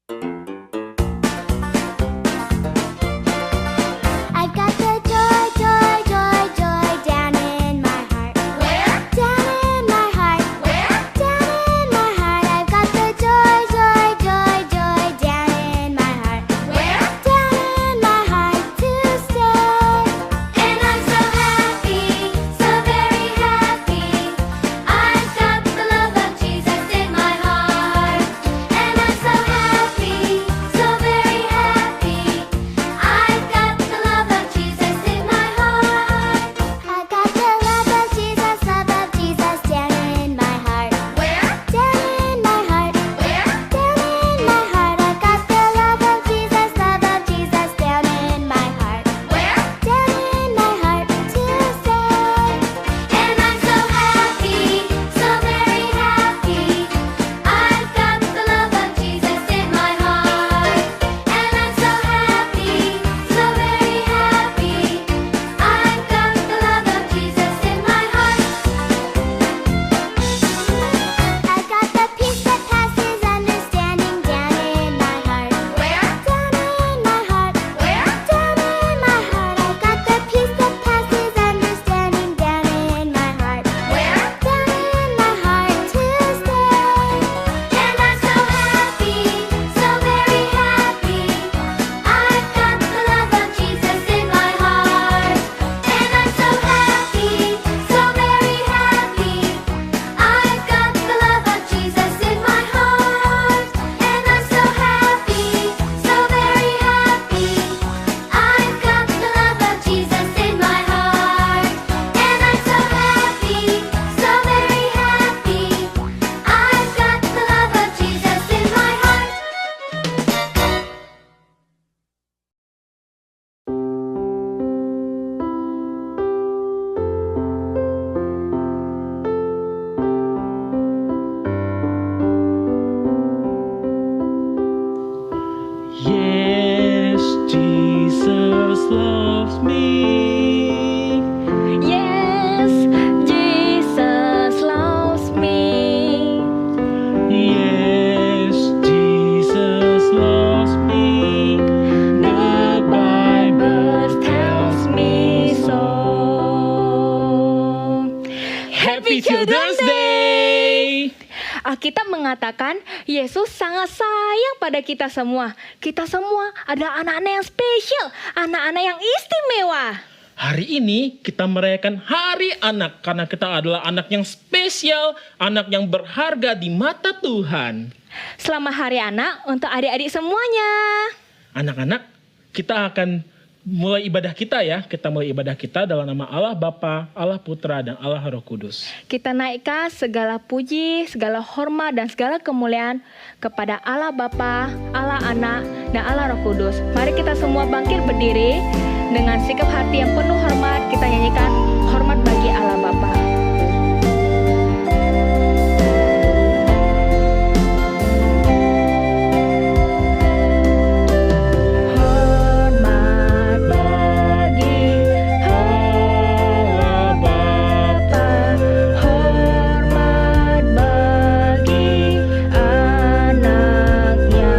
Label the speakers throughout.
Speaker 1: I've got the joy, joy, joy, joy down in my heart.
Speaker 2: Where?
Speaker 1: Down in my heart.
Speaker 2: Where?
Speaker 1: Down in my heart. I've got the joy, joy, joy, joy down in my heart.
Speaker 2: Where?
Speaker 1: Down in my heart to stay.
Speaker 2: And I'm so happy, so very happy. I've got the love of Jesus in my heart. And I'm so happy, so very happy. I've got the love of Jesus in my heart.
Speaker 1: I've got the love of Jesus down in my heart.
Speaker 2: Where?
Speaker 1: Down in my heart.
Speaker 2: Where?
Speaker 1: Down in my heart. I've got the love of Jesus down in my heart.
Speaker 2: Where?
Speaker 1: Down in my heart to stay.
Speaker 2: And I'm so happy, so very happy. I've got the love of Jesus in my heart. And I'm so happy, so very happy. I've got the love of Jesus in my heart.
Speaker 1: I've got the peace that passes understanding down in my heart.
Speaker 2: Where?
Speaker 1: Down in my heart.
Speaker 2: Where?
Speaker 1: Down in my heart. I've got the peace that passes understanding down in my heart.
Speaker 2: Where?
Speaker 1: Down in my heart to stay.
Speaker 2: And I'm so happy, so very happy. I've got the love of Jesus in my heart. And I'm so happy, so very happy. I've got the love of Jesus in my heart. And I'm so happy, so very happy. I've got the love of Jesus in my heart. And I'm so happy, so very happy. I've got the love of Jesus in my heart.
Speaker 3: Yes, Jesus loves me.
Speaker 4: Yes, Jesus loves me.
Speaker 3: Yes, Jesus loves me. The Bible
Speaker 4: Tells me so.
Speaker 3: Happy Children's Day!
Speaker 4: Alkitab mengatakan Yesus sangat sayang pada kita semua. Kita semua adalah anak-anak yang spesial, anak-anak yang istimewa.
Speaker 3: Hari ini kita merayakan Hari Anak karena kita adalah anak yang spesial, anak yang berharga di mata Tuhan.
Speaker 4: Selamat Hari Anak untuk adik-adik semuanya.
Speaker 3: Anak-anak, kita akan mulai ibadah kita ya. Kita mulai ibadah kita dalam nama Allah Bapa, Allah Putra, dan Allah Roh Kudus.
Speaker 4: Kita naikkan segala puji, segala hormat, dan segala kemuliaan kepada Allah Bapa, Allah Anak, dan Allah Roh Kudus. Mari kita semua bangkit berdiri dengan sikap hati yang penuh hormat. Kita nyanyikan hormat bagi Allah Bapa. Hormat bagi Allah Bapa, hormat bagi anaknya,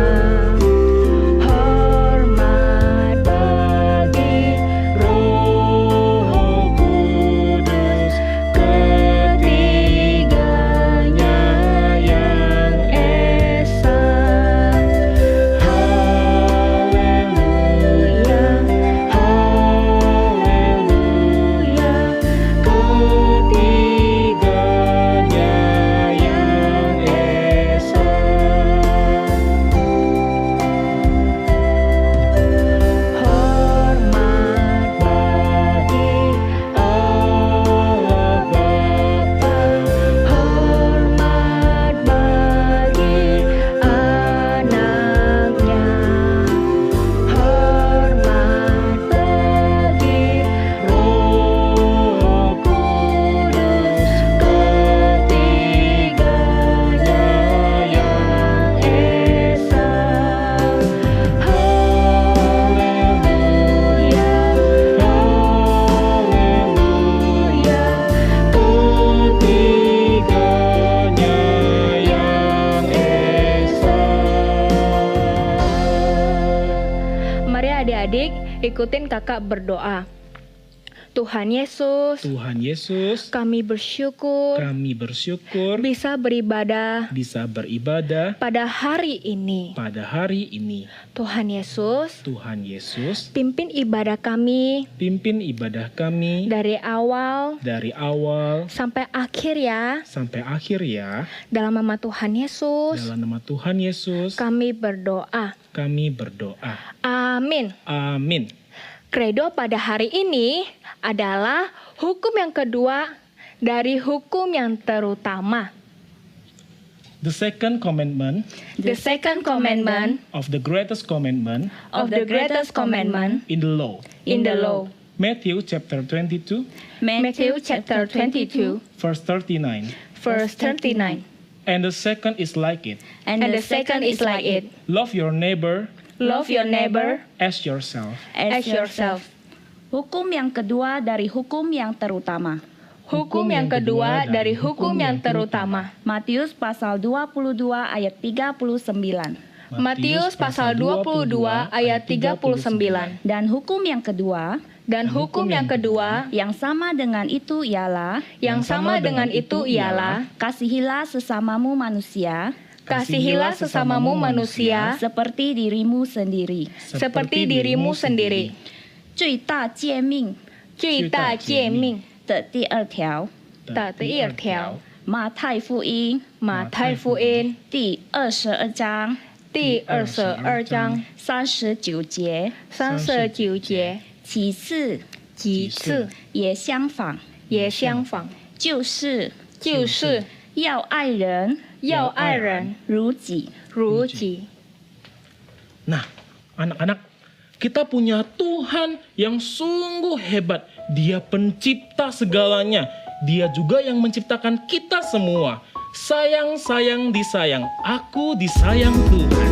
Speaker 4: hormat bagi Roh Kudus. Ikutin kakak berdoa. Tuhan Yesus,
Speaker 3: Tuhan Yesus,
Speaker 4: kami bersyukur
Speaker 3: kami bersyukur
Speaker 4: bisa beribadah
Speaker 3: bisa beribadah
Speaker 4: pada hari ini.
Speaker 3: pada hari ini.
Speaker 4: Tuhan Yesus,
Speaker 3: Tuhan Yesus,
Speaker 4: pimpin ibadah kami
Speaker 3: pimpin ibadah kami
Speaker 4: dari awal
Speaker 3: dari awal
Speaker 4: sampai akhir ya.
Speaker 3: sampai akhir ya.
Speaker 4: Dalam nama Tuhan Yesus,
Speaker 3: Dalam nama Tuhan Yesus,
Speaker 4: kami berdoa.
Speaker 3: kami berdoa.
Speaker 4: Amin.
Speaker 3: Amin.
Speaker 4: Kredo pada hari ini adalah hukum yang kedua dari hukum yang terutama.
Speaker 3: The second commandment
Speaker 4: The second commandment
Speaker 3: of the greatest commandment
Speaker 4: of the greatest commandment
Speaker 3: in the law.
Speaker 4: in the law.
Speaker 3: Matthew chapter 22,
Speaker 4: Matthew chapter 22,
Speaker 3: verse 39.
Speaker 4: verse 39.
Speaker 3: And the second is like it.
Speaker 4: And the second is like it.
Speaker 3: Love your neighbor
Speaker 4: Love your neighbor
Speaker 3: as yourself.
Speaker 4: as yourself.
Speaker 5: Hukum yang kedua dari hukum yang terutama.
Speaker 4: Hukum yang kedua dari hukum yang terutama.
Speaker 5: Matius pasal 22 ayat 39.
Speaker 4: Matius pasal 22 ayat 39.
Speaker 5: Dan hukum yang kedua
Speaker 4: Dan hukum yang kedua
Speaker 5: yang sama dengan itu ialah
Speaker 4: yang sama dengan itu ialah
Speaker 5: kasihilah sesamamu manusia
Speaker 4: kasihilah sesamamu manusia
Speaker 5: seperti dirimu sendiri.
Speaker 4: seperti dirimu sendiri.
Speaker 5: 最大诫命
Speaker 4: 最大诫命
Speaker 5: 的第二条，
Speaker 4: 的第二条，
Speaker 5: 马太福音
Speaker 4: 马太福音
Speaker 5: 第22章
Speaker 4: 第22章
Speaker 5: 39节，
Speaker 4: 39节，
Speaker 5: 其次
Speaker 4: 其次
Speaker 5: 也相仿，
Speaker 4: 也相仿，
Speaker 5: 就是
Speaker 4: 就是
Speaker 5: 要爱人
Speaker 4: 要爱人
Speaker 5: 如己。
Speaker 4: 如己。
Speaker 3: Nah, anak-anak, kita punya Tuhan yang sungguh hebat. Dia pencipta segalanya. Dia juga yang menciptakan kita semua. Sayang, sayang, disayang. Aku disayang Tuhan.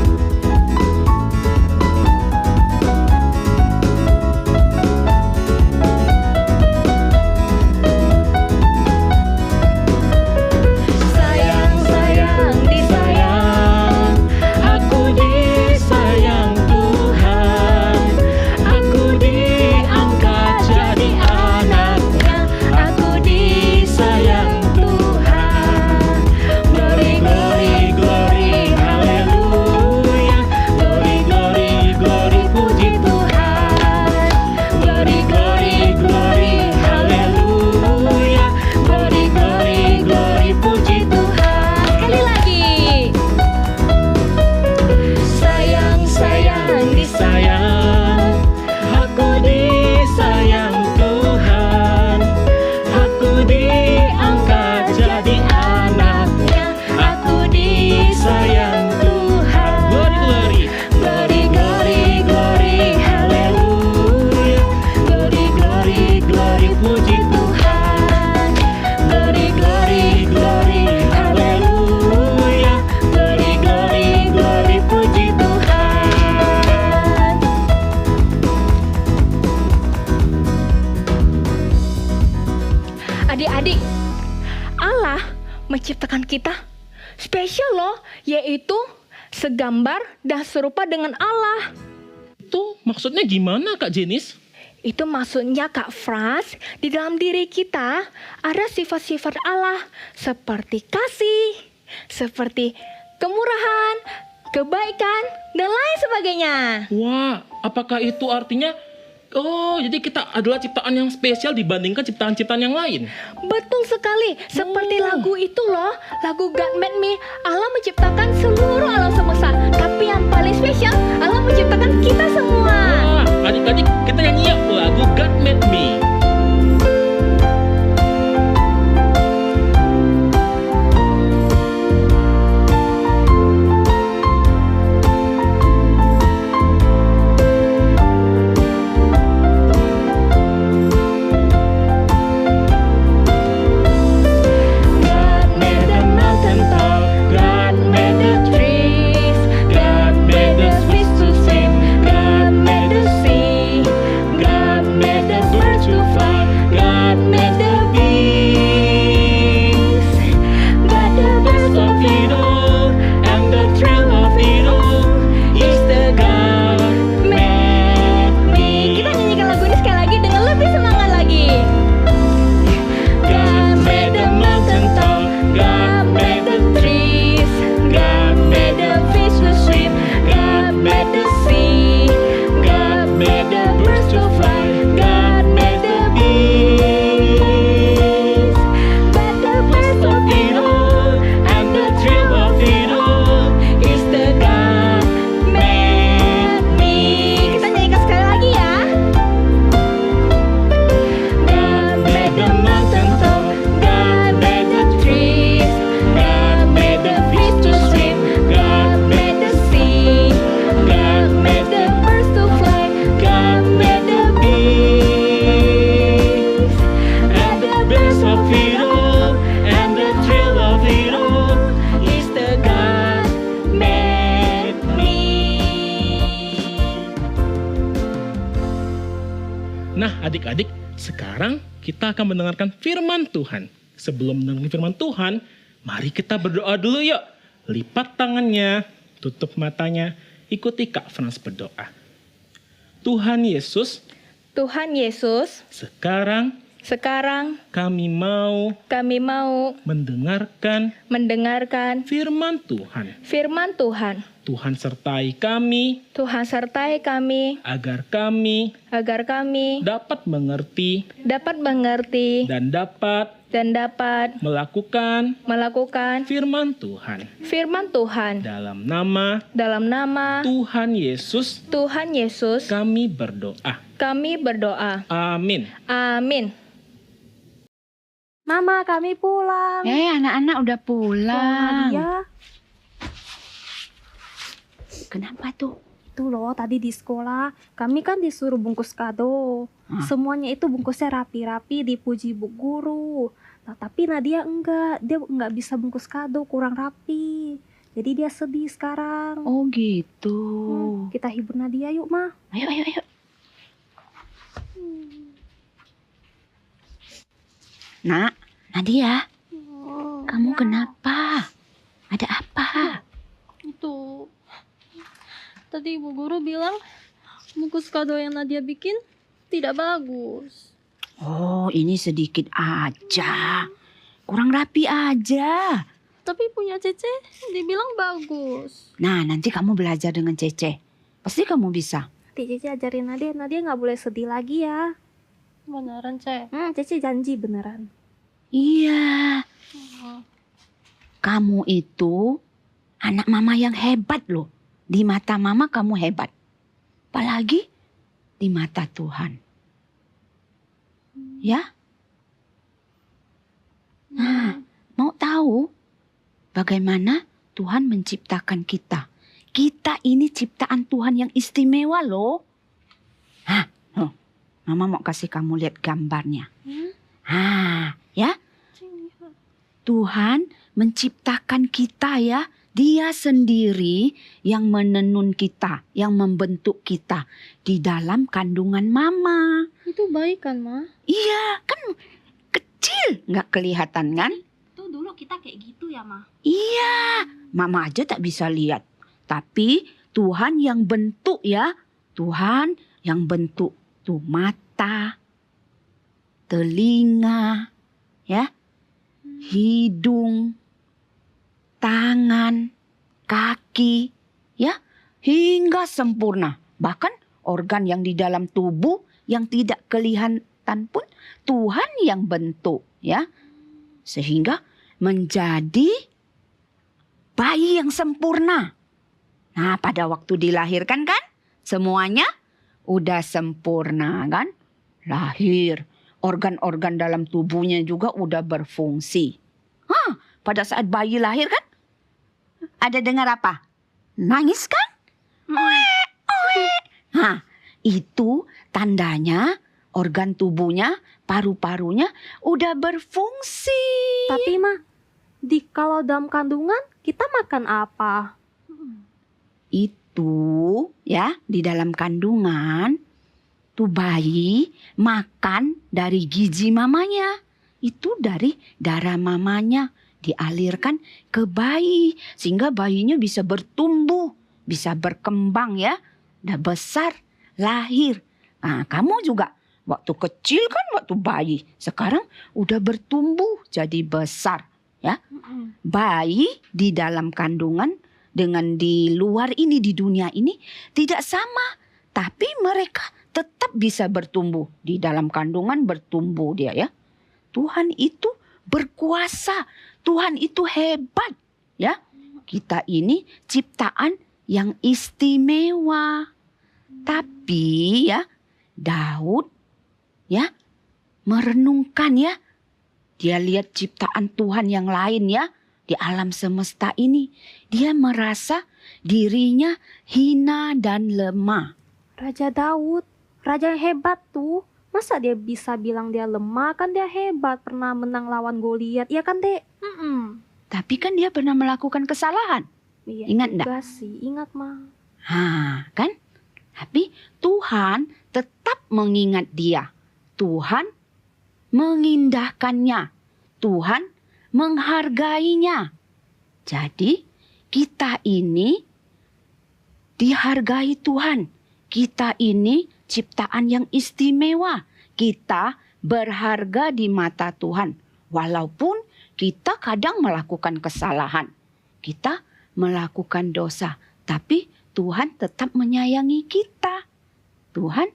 Speaker 4: Sayang, sayang, disayang. Aku disayang Tuhan. Aku diangkat jadi anaknya. Aku disayang Tuhan. Glory, glory, glory, haleluya. Glory, glory, glory, puji Tuhan. Glory, glory, glory, haleluya. Glory, glory, glory, puji Tuhan. Sekali lagi. Sayang, sayang, disayang. Aku disayang Tuhan. Aku diangkat jadi anaknya. Aku disayang Tuhan.
Speaker 3: Glory, glory.
Speaker 4: Glory, glory, glory, haleluya. Glory, glory, glory, puji Tuhan. Glory, glory, glory, haleluya. Glory, glory, glory, puji Tuhan. Adik-adik, Allah menciptakan kita spesial loh, yaitu segambar dan serupa dengan Allah.
Speaker 3: Itu maksudnya gimana, Kak Jenis?
Speaker 4: Itu maksudnya Kak Fras, di dalam diri kita ada sifat-sifat Allah seperti kasih, seperti kemurahan, kebaikan, dan lain sebagainya.
Speaker 3: Wah, apakah itu artinya jadi kita adalah ciptaan yang spesial dibandingkan ciptaan-ciptaan yang lain?
Speaker 4: Betul sekali, seperti
Speaker 3: Oh.
Speaker 4: lagu itu loh, lagu God Made Me. Allah menciptakan seluruh alam semesta, tapi yang paling spesial Allah menciptakan kita semua.
Speaker 3: Wah, adik-adik, kita nyanyi yuk lagu God Made Me.
Speaker 4: God made the mountain tall, God made the tree
Speaker 3: Nah, adik-adik, sekarang kita akan mendengarkan firman Tuhan. Sebelum mendengarkan firman Tuhan, mari kita berdoa dulu yuk. Lipat tangannya, tutup matanya, ikuti Kak Frans berdoa. Tuhan Yesus,
Speaker 4: Tuhan Yesus,
Speaker 3: sekarang
Speaker 4: sekarang
Speaker 3: kami mau
Speaker 4: kami mau
Speaker 3: mendengarkan
Speaker 4: mendengarkan
Speaker 3: firman Tuhan.
Speaker 4: firman Tuhan.
Speaker 3: Tuhan sertai kami
Speaker 4: Tuhan sertai kami
Speaker 3: agar kami dapat mengerti
Speaker 4: dapat mengerti
Speaker 3: dan dapat
Speaker 4: dan dapat
Speaker 3: melakukan
Speaker 4: melakukan
Speaker 3: firman Tuhan.
Speaker 4: firman Tuhan.
Speaker 3: Dalam nama
Speaker 4: Tuhan Yesus
Speaker 3: kami berdoa.
Speaker 4: kami berdoa.
Speaker 3: Amin.
Speaker 4: Amin.
Speaker 1: Mama, kami pulang.
Speaker 5: Anak-anak udah pulang.
Speaker 1: Nadia,
Speaker 5: Kenapa tuh?
Speaker 1: itu loh tadi di sekolah kami kan disuruh bungkus kado. Semuanya itu bungkusnya rapi-rapi, dipuji bu guru. Nah, tapi Nadia dia enggak bisa bungkus kado, kurang rapi. Jadi dia sedih sekarang.
Speaker 5: Oh gitu.
Speaker 1: Kita hibur Nadia yuk, Ma.
Speaker 5: Ayo. Nak, Nadia, kamu kenapa? Ada apa?
Speaker 6: Itu tadi ibu guru bilang bungkus kado yang Nadia bikin tidak bagus.
Speaker 5: Oh, ini sedikit aja. Kurang rapi aja.
Speaker 6: Tapi punya Cece dibilang bagus.
Speaker 5: Nah, nanti kamu belajar dengan Cece. Pasti kamu bisa.
Speaker 1: Nanti Cici ajarin Nadia nggak boleh sedih lagi ya.
Speaker 6: Beneran, Ce?
Speaker 1: Cici janji beneran.
Speaker 5: Iya. Kamu itu anak mama yang hebat loh. Di mata mama kamu hebat. Apalagi di mata Tuhan. Ya? Nah, mau tahu bagaimana Tuhan menciptakan kita? Kita ini ciptaan Tuhan yang istimewa loh. Mama mau kasih kamu lihat gambarnya. Ya. Tuhan menciptakan kita ya. Dia sendiri yang menenun kita, yang membentuk kita di dalam kandungan mama.
Speaker 6: Itu baik kan, Ma?
Speaker 5: Iya, kan kecil, nggak kelihatan kan?
Speaker 1: Tuh dulu kita kayak gitu ya, Ma.
Speaker 5: Iya, mama aja tak bisa lihat. Tapi Tuhan yang bentuk ya. Tuhan yang bentuk tuh mata, telinga, ya, hidung, tangan, kaki, ya, hingga sempurna. Bahkan organ yang di dalam tubuh yang tidak kelihatan pun Tuhan yang bentuk, ya. Sehingga menjadi bayi yang sempurna. Nah, pada waktu dilahirkan kan semuanya udah sempurna kan? Lahir, organ-organ dalam tubuhnya juga udah berfungsi. Pada saat bayi lahir kan? Ada dengar apa? Nangis kan? Itu tandanya organ tubuhnya, paru-parunya udah berfungsi.
Speaker 1: Tapi Ma, kalau dalam kandungan kita makan apa?
Speaker 5: Itu ya di dalam kandungan tuh bayi makan dari gizi mamanya. Itu dari darah mamanya dialirkan ke bayi sehingga bayinya bisa bertumbuh, bisa berkembang ya, udah besar, lahir. Nah, kamu juga waktu kecil kan waktu bayi, sekarang udah bertumbuh jadi besar ya. Bayi di dalam kandungan dengan di luar ini, di dunia ini tidak sama, tapi mereka tetap bisa bertumbuh. Di dalam kandungan bertumbuh dia ya. Tuhan itu berkuasa, Tuhan itu hebat ya. Kita ini ciptaan yang istimewa. Tapi ya Daud ya merenungkan ya. Dia lihat ciptaan Tuhan yang lain ya di alam semesta ini. Dia merasa dirinya hina dan lemah.
Speaker 1: Raja Daud, raja yang hebat tuh. Masa dia bisa bilang dia lemah? Kan dia hebat, pernah menang lawan Goliat. Iya kan, Dek?
Speaker 5: Tapi kan dia pernah melakukan kesalahan.
Speaker 1: Iya,
Speaker 5: Ingat
Speaker 1: juga
Speaker 5: enggak?
Speaker 1: sih, ingat, Ma.
Speaker 5: Kan? Tapi Tuhan tetap mengingat Dia. Tuhan mengindahkannya. Tuhan menghargainya. Jadi kita ini dihargai Tuhan. Kita ini ciptaan yang istimewa. Kita berharga di mata Tuhan. Walaupun kita kadang melakukan kesalahan. Kita melakukan dosa. Tapi Tuhan tetap menyayangi kita. Tuhan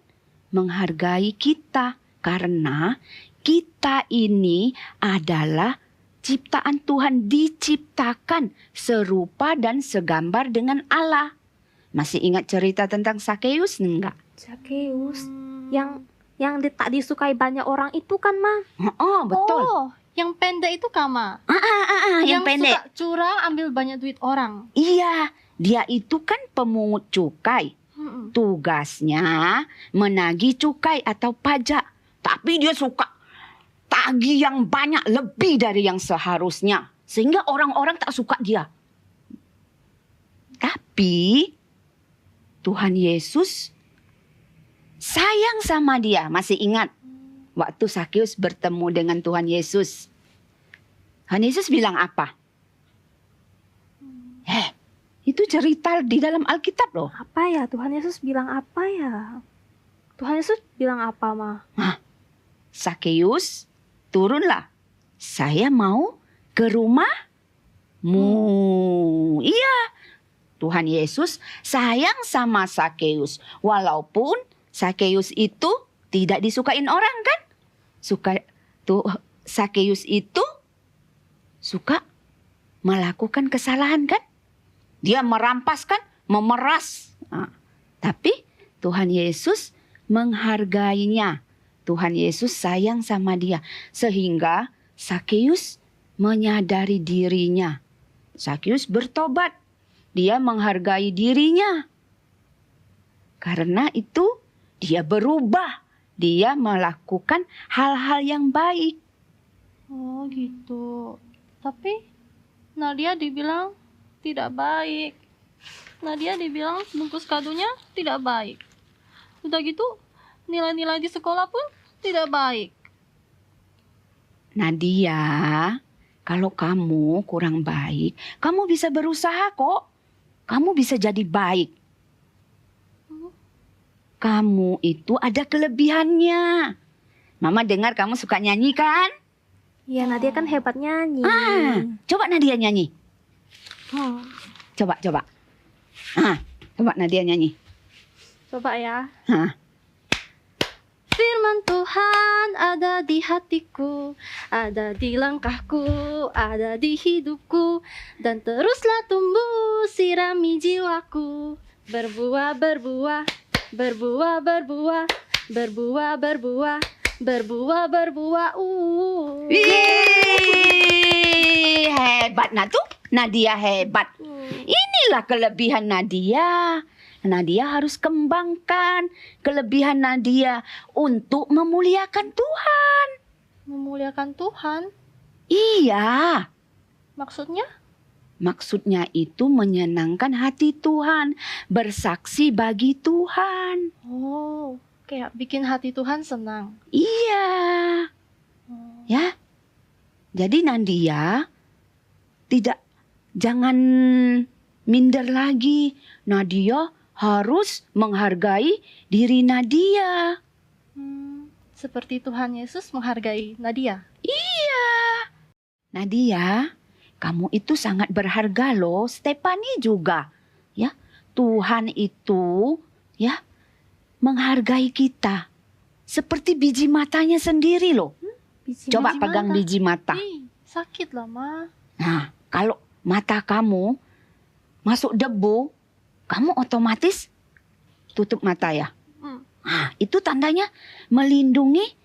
Speaker 5: menghargai kita. Karena kita ini adalah ciptaan Tuhan, diciptakan serupa dan segambar dengan Allah. Masih ingat cerita tentang Sakeus enggak?
Speaker 1: Zakheus yang tak disukai banyak orang itu kan, Ma?
Speaker 5: Oh, betul.
Speaker 6: Oh, yang pendek itu Kama.
Speaker 5: Yang pendek.
Speaker 6: suka curang ambil banyak duit orang.
Speaker 5: Iya, dia itu kan pemungut cukai.
Speaker 6: Mm-mm.
Speaker 5: Tugasnya menagih cukai atau pajak. Tapi dia suka tagih yang banyak, lebih dari yang seharusnya. Sehingga orang-orang tak suka dia. Tapi Tuhan Yesus sayang sama dia. Masih ingat waktu Sakeus bertemu dengan Tuhan Yesus. Tuhan Yesus bilang apa? Itu cerita di dalam Alkitab loh.
Speaker 1: Apa ya? Tuhan Yesus bilang apa ya? Tuhan Yesus bilang apa, Ma?
Speaker 5: Sakeus, turunlah. Saya mau ke rumahmu. Iya, Tuhan Yesus sayang sama Sakeus. Walaupun Sakeus itu tidak disukain orang kan? Sakeus itu suka melakukan kesalahan kan? Dia merampas kan? Memeras. Tapi Tuhan Yesus menghargainya. Tuhan Yesus sayang sama dia. Sehingga Sakeus menyadari dirinya. Sakeus bertobat. Dia menghargai dirinya. Karena itu dia berubah. Dia melakukan hal-hal yang baik.
Speaker 6: Oh gitu. Tapi Nadia dibilang tidak baik. Nadia dibilang bungkus kadonya tidak baik. Udah gitu nilai-nilai di sekolah pun tidak baik.
Speaker 5: Nadia, kalau kamu kurang baik, kamu bisa berusaha kok. Kamu bisa jadi baik. Kamu itu ada kelebihannya. Mama dengar kamu suka nyanyi kan?
Speaker 1: Iya, Nadia kan hebat nyanyi.
Speaker 5: Coba Nadia nyanyi.
Speaker 1: Oh,
Speaker 5: Coba. Coba Nadia nyanyi.
Speaker 6: Coba ya.
Speaker 5: Hah.
Speaker 6: Firman Tuhan ada di hatiku, ada di langkahku, ada di hidupku, dan teruslah tumbuh sirami jiwaku. Berbuah, berbuah, berbuah, berbuah, berbuah, berbuah, berbuah, berbuah.
Speaker 5: Hebat Nadia hebat. Inilah kelebihan Nadia. Nadia harus kembangkan kelebihan Nadia untuk memuliakan Tuhan.
Speaker 6: Memuliakan Tuhan,
Speaker 5: Iya,
Speaker 6: maksudnya?
Speaker 5: maksudnya itu menyenangkan hati Tuhan, bersaksi bagi Tuhan.
Speaker 6: Oh, kayak bikin hati Tuhan senang.
Speaker 5: Iya, ya. Jadi Nadia jangan minder lagi. Nadia harus menghargai diri Nadia.
Speaker 6: Seperti Tuhan Yesus menghargai Nadia.
Speaker 5: Iya. Nadia, kamu itu sangat berharga loh. Stephanie juga. Ya, Tuhan itu ya menghargai kita. Seperti biji matanya sendiri loh. Coba
Speaker 6: biji
Speaker 5: pegang
Speaker 6: mata.
Speaker 5: biji mata.
Speaker 6: Ih, sakit lah, Ma.
Speaker 5: Nah, kalau mata kamu masuk debu, kamu otomatis tutup mata ya. Nah, itu tandanya melindungi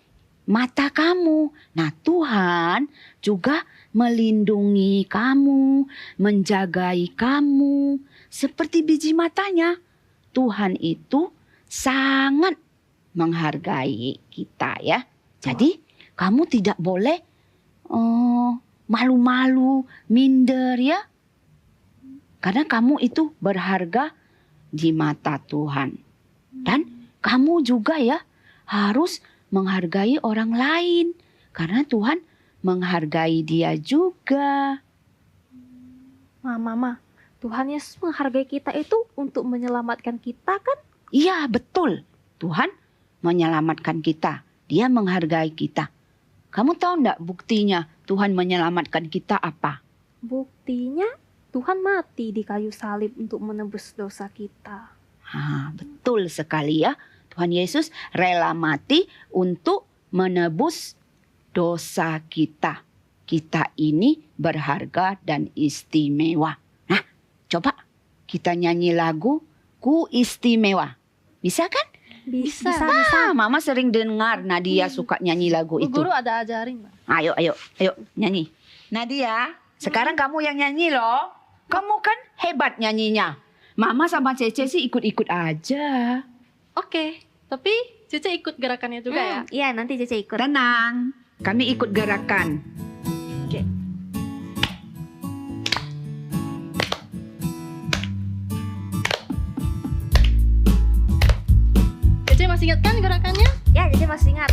Speaker 5: mata kamu. Nah, Tuhan juga melindungi kamu, menjagai kamu. Seperti biji matanya. Tuhan itu sangat menghargai kita ya. Jadi, kamu tidak boleh malu-malu, minder ya. Karena kamu itu berharga di mata Tuhan. Dan kamu juga ya harus menghargai orang lain. Karena Tuhan menghargai dia juga.
Speaker 1: Mama, Tuhan Yesus menghargai kita itu untuk menyelamatkan kita kan?
Speaker 5: Iya, betul. Tuhan menyelamatkan kita. Dia menghargai kita. Kamu tahu enggak buktinya Tuhan menyelamatkan kita apa?
Speaker 1: Buktinya Tuhan mati di kayu salib untuk menebus dosa kita.
Speaker 5: Betul sekali ya. Tuhan Yesus rela mati untuk menebus dosa kita. Kita ini berharga dan istimewa. Nah, coba kita nyanyi lagu Ku Istimewa. Bisa kan?
Speaker 1: Bisa.
Speaker 5: Mama sering dengar Nadia suka nyanyi lagu
Speaker 6: Bu
Speaker 5: itu.
Speaker 6: guru ada ajarin, Ma.
Speaker 5: Ayo nyanyi. Nadia, sekarang kamu yang nyanyi loh. Kamu kan hebat nyanyinya. Mama sama Cece sih ikut-ikut aja.
Speaker 6: Oke, tapi Cece ikut gerakannya juga ya.
Speaker 1: Iya, nanti Cece ikut.
Speaker 5: Tenang, kami ikut gerakan.
Speaker 6: Oke. Cece masih ingat kan gerakannya?
Speaker 1: Ya, Cece masih ingat.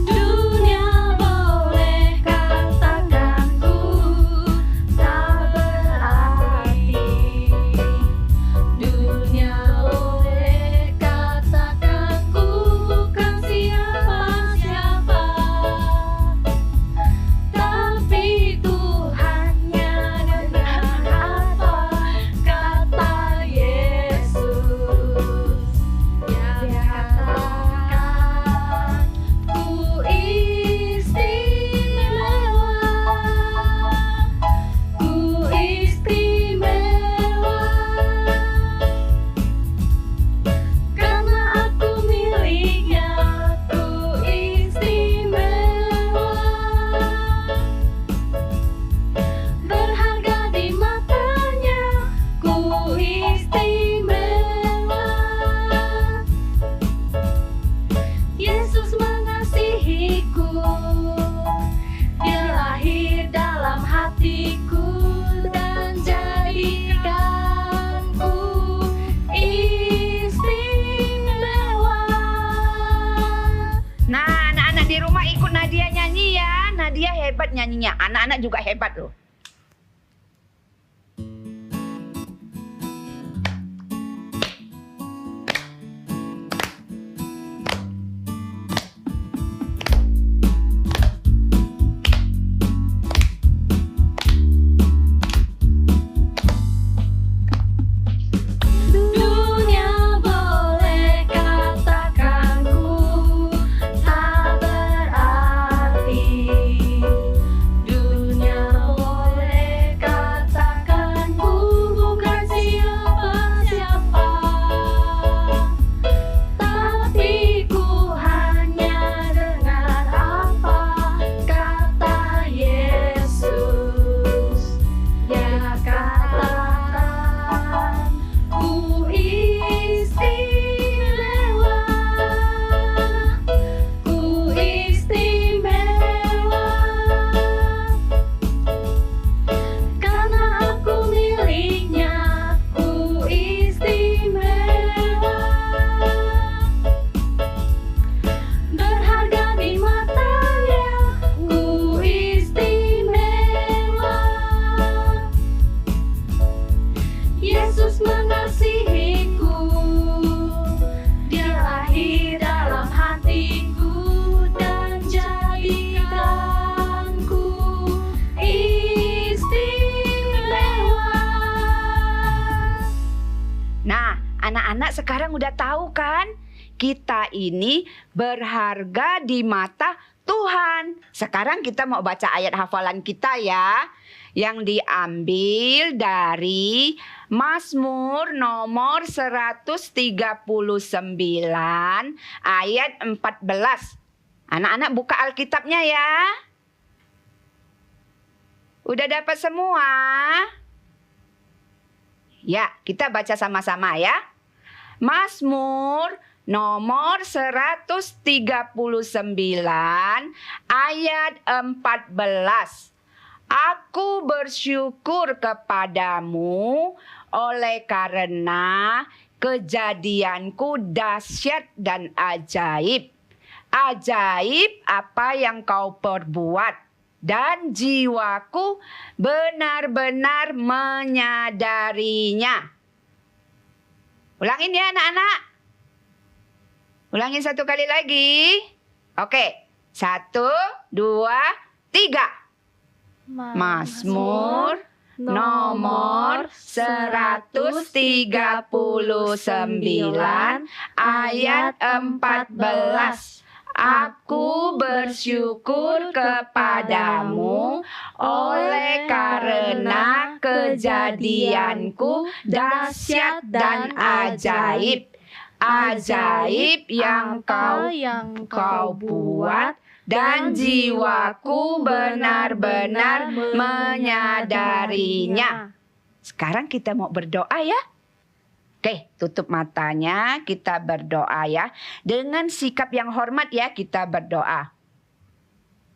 Speaker 2: Dunia boleh katakan ku tak berarti. Dunia boleh katakan ku bukan siapa-siapa. Tapi Tuhannya dengan apa kata Yesus. Dia katakan ku istimewa, ku istimewa, karena aku miliknya, ku istimewa, berharga di matanya, ku istimewa. Yesus mengasihiku, Dia lahir dalam hatiku dan jadikanku istimewa.
Speaker 5: Nah, anak-anak di rumah ikut Nadia nyanyi ya. Nadia hebat nyanyinya. Anak-anak juga hebat loh.
Speaker 2: Dunia boleh katakan ku tak berarti. Dunia boleh katakan ku bukan siapa-siapa. Tapi ku hanya dengar apa kata Yesus. Dia katakan ku istimewa, ku istimewa, karena aku miliknya, ku istimewa, berharga di matanya, ku istimewa. Yesus mengasihiku, Dia lahir dalam hatiku dan jadikanku istimewa.
Speaker 5: Nah, anak-anak sekarang udah tahu kan? Kita ini berharga di mata Tuhan. Sekarang kita mau baca ayat hafalan kita ya. Yang diambil dari Mazmur nomor 139 ayat 14. Anak-anak buka Alkitabnya ya. Udah dapat semua? Ya, kita baca sama-sama ya. Mazmur nomor 139 ayat 14. Aku bersyukur kepadamu oleh karena kejadianku dahsyat dan ajaib. Ajaib apa yang kau perbuat, dan jiwaku benar-benar menyadarinya. Ulangin ya anak-anak. Ulangin satu kali lagi. Oke, 1, 2, 3. Mazmur nomor 139 ayat 14. Aku bersyukur kepadamu oleh karena kejadianku dahsyat dan ajaib. Ajaib yang kau buat, dan jiwaku benar-benar menyadarinya. Sekarang kita mau berdoa ya. Oke, tutup matanya, kita berdoa ya. Dengan sikap yang hormat ya, kita berdoa.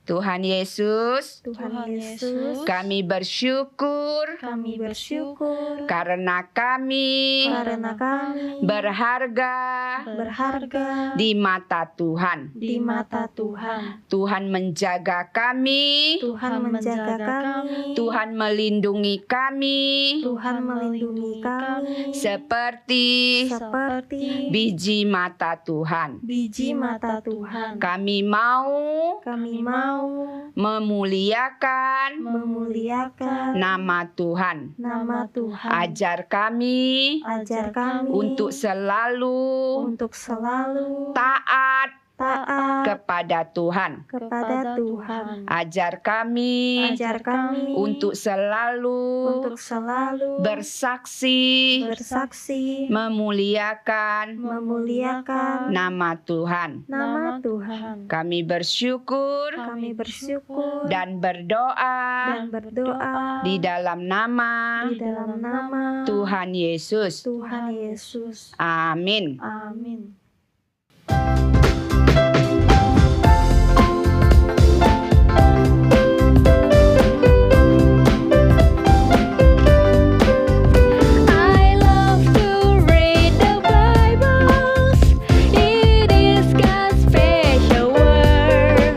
Speaker 5: Tuhan Yesus,
Speaker 1: Tuhan Yesus,
Speaker 5: kami bersyukur
Speaker 1: kami bersyukur
Speaker 5: karena kami
Speaker 1: karena kami
Speaker 5: berharga
Speaker 1: berharga
Speaker 5: di mata Tuhan.
Speaker 1: di mata Tuhan.
Speaker 5: Tuhan menjaga kami,
Speaker 1: Tuhan menjaga kami,
Speaker 5: Tuhan melindungi kami
Speaker 1: Tuhan melindungi kami
Speaker 5: seperti
Speaker 1: seperti
Speaker 5: biji mata Tuhan.
Speaker 1: biji mata Tuhan.
Speaker 5: Kami mau
Speaker 1: Kami mau
Speaker 5: memuliakan
Speaker 1: memuliakan
Speaker 5: nama Tuhan.
Speaker 1: nama Tuhan.
Speaker 5: Ajar kami
Speaker 1: Ajar kami
Speaker 5: untuk selalu taat
Speaker 1: taat
Speaker 5: kepada Tuhan.
Speaker 1: kepada Tuhan.
Speaker 5: Ajar kami
Speaker 1: Ajar kami
Speaker 5: untuk selalu bersaksi
Speaker 1: bersaksi
Speaker 5: memuliakan
Speaker 1: memuliakan
Speaker 5: nama Tuhan.
Speaker 1: nama Tuhan.
Speaker 5: Kami bersyukur
Speaker 1: Kami bersyukur
Speaker 5: dan berdoa
Speaker 1: berdoa
Speaker 5: di dalam nama
Speaker 1: di dalam nama
Speaker 5: Tuhan Yesus.
Speaker 1: Tuhan Yesus.
Speaker 5: Amin.
Speaker 1: Amin.
Speaker 4: I love to read the Bible. It is God's special word.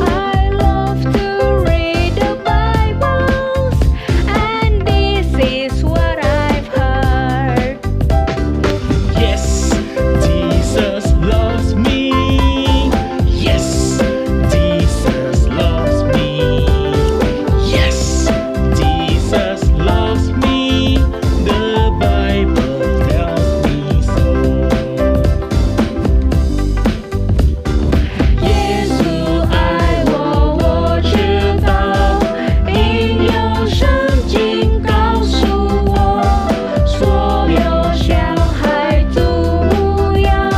Speaker 4: I love to read the Bible, and this is what I've heard.
Speaker 3: Yes, Jesus loves me. Yes, Jesus loves me. Yes, Jesus loves me. The Bible tells me so. Yesus, I will worship thou。应用圣经告诉我，所有小孩子模样。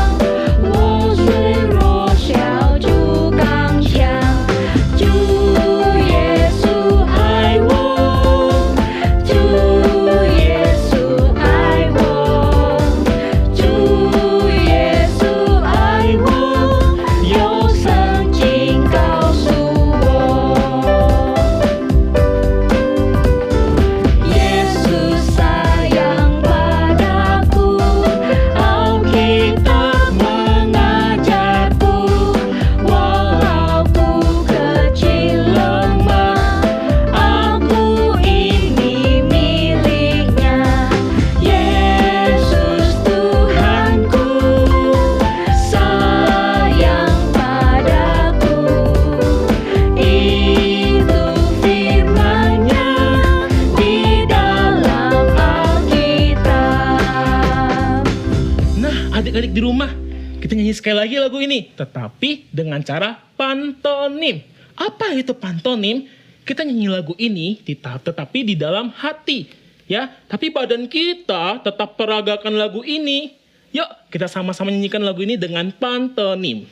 Speaker 3: 我虽弱小就刚强，主耶稣爱我，主耶稣爱我，主耶稣爱我，有圣经告诉我。Yesus sayang padaku, Alkitab mengajarku, walau ku kecil lemah, aku ini miliknya. Yesus Tuhanku, sayang padaku, itu firman-Nya di dalam Alkitab. Nah, adik-adik di rumah, kita nyanyi sekali lagi lagu ini, tetapi dengan cara pantonim. Apa itu pantonim? Kita nyanyi lagu ini tetapi di dalam hati, ya. Tapi badan kita tetap peragakan lagu ini. Yuk, kita sama-sama nyanyikan lagu ini dengan pantonim.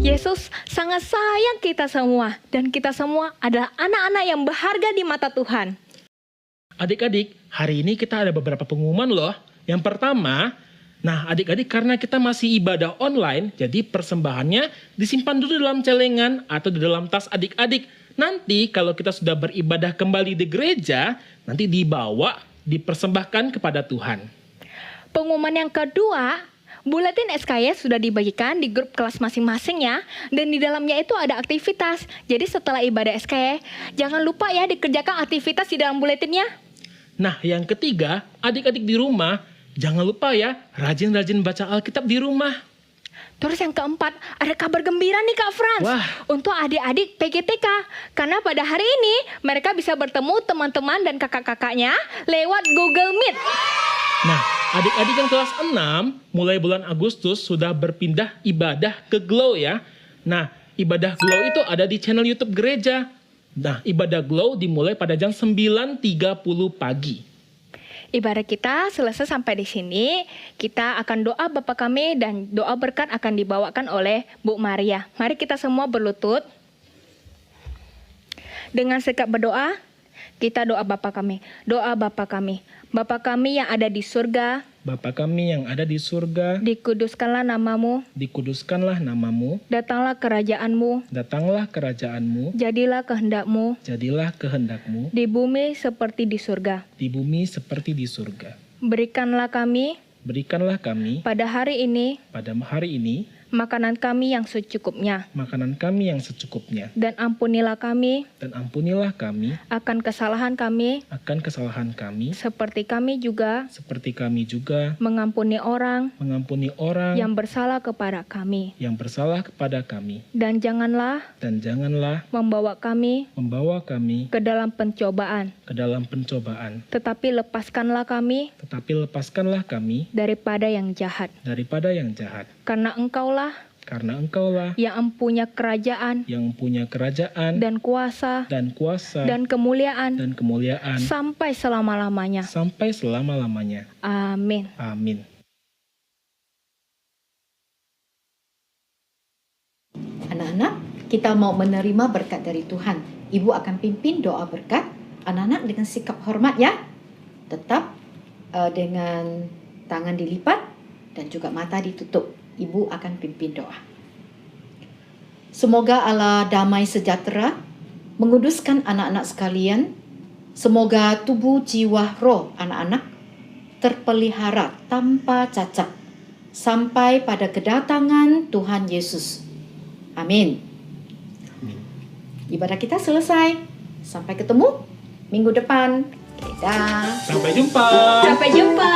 Speaker 4: Yesus sangat sayang kita semua dan kita semua adalah anak-anak yang berharga di mata Tuhan.
Speaker 3: Adik-adik, hari ini kita ada beberapa pengumuman loh. Yang pertama, nah adik-adik karena kita masih ibadah online, jadi persembahannya disimpan dulu dalam celengan atau di dalam tas adik-adik. Nanti kalau kita sudah beribadah kembali di gereja, nanti dibawa, dipersembahkan kepada Tuhan.
Speaker 4: Pengumuman yang kedua, buletin SKY sudah dibagikan di grup kelas masing-masing ya. Dan di dalamnya itu ada aktivitas. Jadi setelah ibadah SKY, jangan lupa ya dikerjakan aktivitas di dalam buletinnya.
Speaker 3: Nah yang ketiga, adik-adik di rumah, jangan lupa ya rajin-rajin baca Alkitab di rumah.
Speaker 4: Terus yang keempat, ada kabar gembira nih Kak Frans.
Speaker 3: Wah.
Speaker 4: Untuk adik-adik PGTK. Karena pada hari ini mereka bisa bertemu teman-teman dan kakak-kakaknya lewat Google Meet.
Speaker 3: Nah, adik-adik yang kelas 6 mulai bulan Agustus sudah berpindah ibadah ke Glow ya. Nah, ibadah Glow itu ada di channel YouTube gereja. Nah, ibadah Glow dimulai pada jam 9.30 pagi.
Speaker 4: Ibadah kita selesai sampai di sini. Kita akan doa Bapa kami dan doa berkat akan dibawakan oleh Bu Maria. Mari kita semua berlutut. Dengan sikap berdoa, kita doa Bapa kami. Doa Bapa kami. Bapa kami yang ada di surga,
Speaker 3: Bapa kami yang ada di surga,
Speaker 4: dikuduskanlah namamu,
Speaker 3: dikuduskanlah namamu,
Speaker 4: datanglah kerajaanmu,
Speaker 3: datanglah kerajaanmu,
Speaker 4: jadilah kehendakmu,
Speaker 3: jadilah kehendakmu,
Speaker 4: di bumi seperti di surga.
Speaker 3: di bumi seperti di surga.
Speaker 4: Berikanlah kami
Speaker 3: Berikanlah kami
Speaker 4: pada hari ini
Speaker 3: pada hari ini
Speaker 4: makanan kami yang secukupnya.
Speaker 3: makanan kami yang secukupnya,
Speaker 4: Dan ampunilah kami
Speaker 3: dan ampunilah kami
Speaker 4: akan kesalahan kami,
Speaker 3: akan kesalahan kami,
Speaker 4: seperti kami juga
Speaker 3: seperti kami juga
Speaker 4: mengampuni orang
Speaker 3: mengampuni orang
Speaker 4: yang bersalah kepada kami.
Speaker 3: yang bersalah kepada kami,
Speaker 4: Dan janganlah
Speaker 3: dan janganlah
Speaker 4: membawa kami
Speaker 3: membawa kami
Speaker 4: ke dalam pencobaan,
Speaker 3: ke dalam pencobaan,
Speaker 4: tetapi lepaskanlah kami
Speaker 3: tetapi lepaskanlah kami
Speaker 4: daripada yang jahat.
Speaker 3: daripada yang jahat.
Speaker 4: Karena Engkaulah
Speaker 3: Karena Engkaulah
Speaker 4: yang mempunyai kerajaan
Speaker 3: yang punya kerajaan
Speaker 4: dan kuasa
Speaker 3: dan kuasa
Speaker 4: dan kemuliaan
Speaker 3: dan kemuliaan
Speaker 4: sampai selama-lamanya.
Speaker 3: sampai selama-lamanya.
Speaker 4: Amin.
Speaker 3: Amin.
Speaker 7: Anak-anak, kita mau menerima berkat dari Tuhan. Ibu akan pimpin doa berkat. Anak-anak dengan sikap hormat ya. Tetap dengan tangan dilipat dan juga mata ditutup. Ibu akan pimpin doa. Semoga Allah damai sejahtera menguduskan anak-anak sekalian. Semoga tubuh, jiwa, roh anak-anak terpelihara tanpa cacat sampai pada kedatangan Tuhan Yesus. Amin. Ibadah kita selesai. Sampai ketemu minggu depan. Dadah.
Speaker 3: Sampai jumpa.
Speaker 4: Sampai jumpa.